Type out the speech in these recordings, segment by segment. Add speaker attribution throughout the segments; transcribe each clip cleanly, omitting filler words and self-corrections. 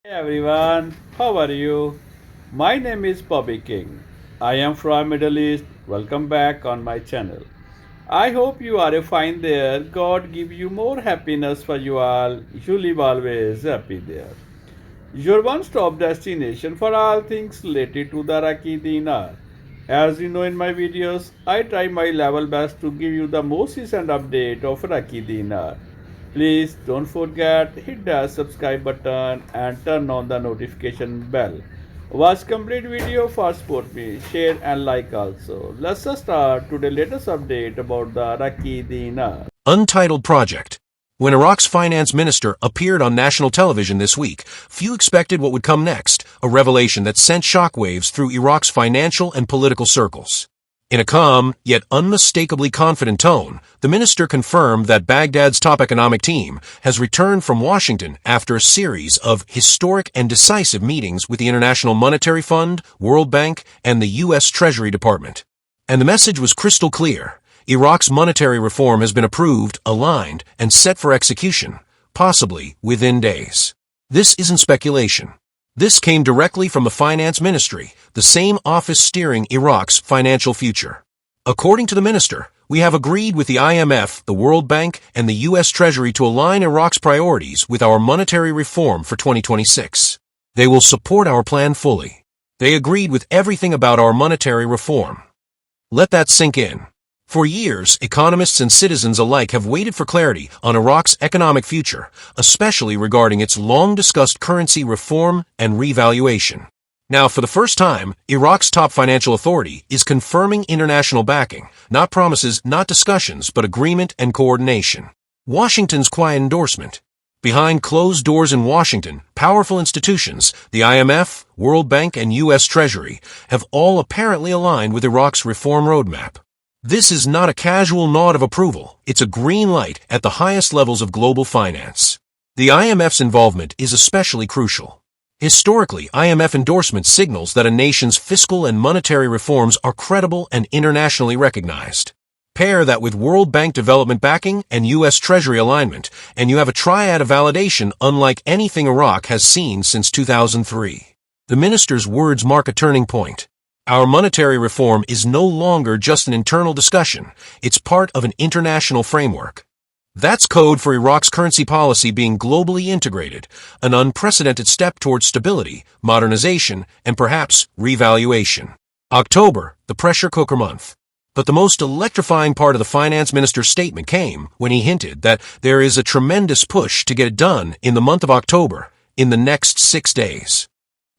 Speaker 1: Hey everyone, how are you? My name is Bobby King. I am from Middle East. Welcome back on my channel. I hope you are fine there. God give you more happiness for you all. You live always happy there. Your one-stop destination for all things related to the Iraqi Dinar. As you know in my videos, I try my level best to give you the most recent update of Iraqi Dinar. Please don't forget hit the subscribe button and turn on the notification bell. Watch complete video for support me, share and like also. Let's start today's latest update about the Iraqi Dinar.
Speaker 2: Untitled Project. When Iraq's finance minister appeared on national television this week, few expected what would come next, a revelation that sent shockwaves through Iraq's financial and political circles. In a calm, yet unmistakably confident tone, the minister confirmed that Baghdad's top economic team has returned from Washington after a series of historic and decisive meetings with the International Monetary Fund, World Bank, and the U.S. Treasury Department. And the message was crystal clear. Iraq's monetary reform has been approved, aligned, and set for execution, possibly within days. This isn't speculation. This came directly from the Finance Ministry, the same office steering Iraq's financial future. According to the minister, we have agreed with the IMF, the World Bank, and the U.S. Treasury to align Iraq's priorities with our monetary reform for 2026. They will support our plan fully. They agreed with everything about our monetary reform. Let that sink in. For years, economists and citizens alike have waited for clarity on Iraq's economic future, especially regarding its long-discussed currency reform and revaluation. Now, for the first time, Iraq's top financial authority is confirming international backing, not promises, not discussions, but agreement and coordination. Washington's quiet endorsement. Behind closed doors in Washington, powerful institutions, the IMF, World Bank, and U.S. Treasury, have all apparently aligned with Iraq's reform roadmap. This is not a casual nod of approval, it's a green light at the highest levels of global finance. The IMF's involvement is especially crucial. Historically, IMF endorsement signals that a nation's fiscal and monetary reforms are credible and internationally recognized. Pair that with World Bank development backing and U.S. Treasury alignment, and you have a triad of validation unlike anything Iraq has seen since 2003. The minister's words mark a turning point. Our monetary reform is no longer just an internal discussion, it's part of an international framework. That's code for Iraq's currency policy being globally integrated, an unprecedented step towards stability, modernization, and perhaps revaluation. October, the pressure cooker month. But the most electrifying part of the finance minister's statement came when he hinted that there is a tremendous push to get it done in the month of October, in the next 6 days.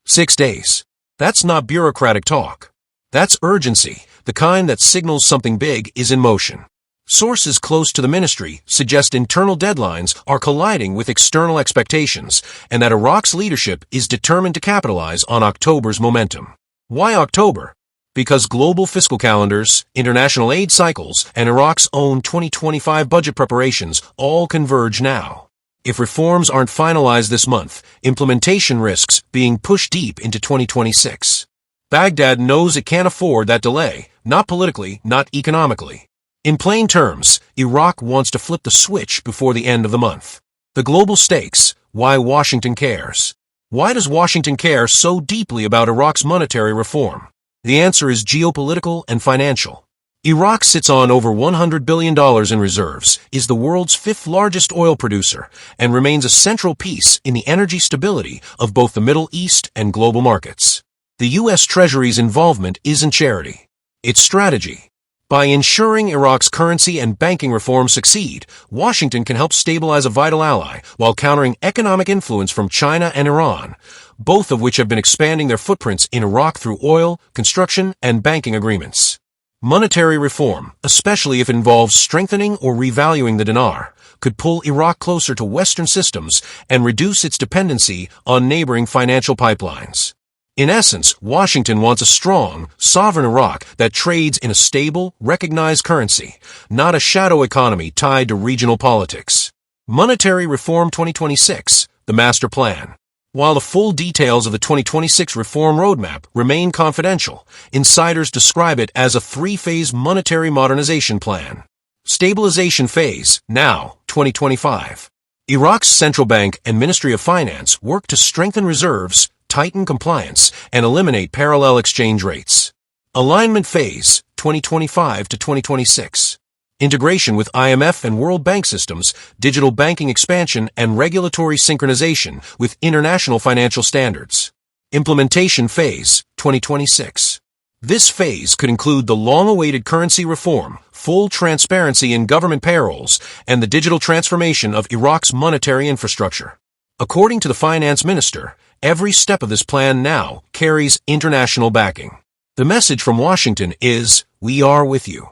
Speaker 2: 6 days. That's not bureaucratic talk. That's urgency, the kind that signals something big is in motion. Sources close to the ministry suggest internal deadlines are colliding with external expectations and that Iraq's leadership is determined to capitalize on October's momentum. Why October? Because global fiscal calendars, international aid cycles, and Iraq's own 2025 budget preparations all converge now. If reforms aren't finalized this month, implementation risks being pushed deep into 2026. Baghdad knows it can't afford that delay, not politically, not economically. In plain terms, Iraq wants to flip the switch before the end of the month. The global stakes, why Washington cares. Why does Washington care so deeply about Iraq's monetary reform? The answer is geopolitical and financial. Iraq sits on over $100 billion in reserves, is the world's fifth largest oil producer, and remains a central piece in the energy stability of both the Middle East and global markets. The U.S. Treasury's involvement isn't charity. It's strategy. By ensuring Iraq's currency and banking reforms succeed, Washington can help stabilize a vital ally while countering economic influence from China and Iran, both of which have been expanding their footprints in Iraq through oil, construction, and banking agreements. Monetary reform, especially if it involves strengthening or revaluing the dinar, could pull Iraq closer to Western systems and reduce its dependency on neighboring financial pipelines. In essence, Washington wants a strong, sovereign Iraq that trades in a stable, recognized currency, not a shadow economy tied to regional politics. Monetary Reform 2026, the master plan. While the full details of the 2026 reform roadmap remain confidential, insiders describe it as a three-phase monetary modernization plan. Stabilization phase, now, 2025. Iraq's central bank and Ministry of Finance work to strengthen reserves, tighten compliance, and eliminate parallel exchange rates. Alignment phase, 2025 to 2026. Integration with IMF and World Bank systems, digital banking expansion, and regulatory synchronization with international financial standards. Implementation phase, 2026. This phase could include the long-awaited currency reform, full transparency in government payrolls, and the digital transformation of Iraq's monetary infrastructure. According to the finance minister, every step of this plan now carries international backing. The message from Washington is, "We are with you."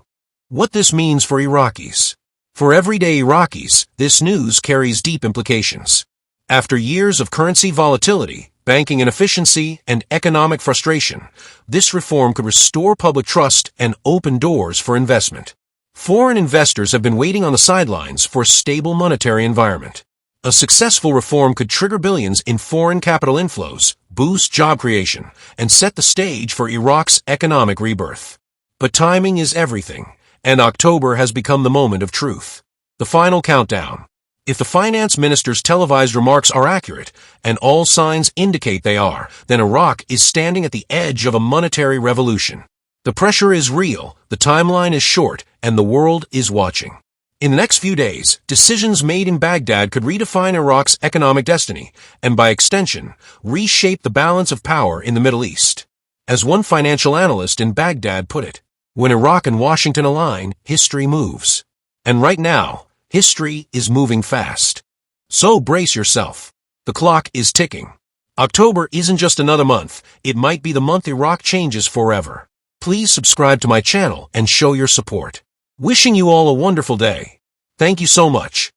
Speaker 2: What this means for Iraqis. For everyday Iraqis, this news carries deep implications. After years of currency volatility, banking inefficiency, and economic frustration, this reform could restore public trust and open doors for investment. Foreign investors have been waiting on the sidelines for a stable monetary environment. A successful reform could trigger billions in foreign capital inflows, boost job creation, and set the stage for Iraq's economic rebirth. But timing is everything, and October has become the moment of truth. The final countdown. If the finance minister's televised remarks are accurate, and all signs indicate they are, then Iraq is standing at the edge of a monetary revolution. The pressure is real, the timeline is short, and the world is watching. In the next few days, decisions made in Baghdad could redefine Iraq's economic destiny, and by extension, reshape the balance of power in the Middle East. As one financial analyst in Baghdad put it, when Iraq and Washington align, history moves. And right now, history is moving fast. So brace yourself. The clock is ticking. October isn't just another month. It might be the month Iraq changes forever. Please subscribe to my channel and show your support. Wishing you all a wonderful day. Thank you so much.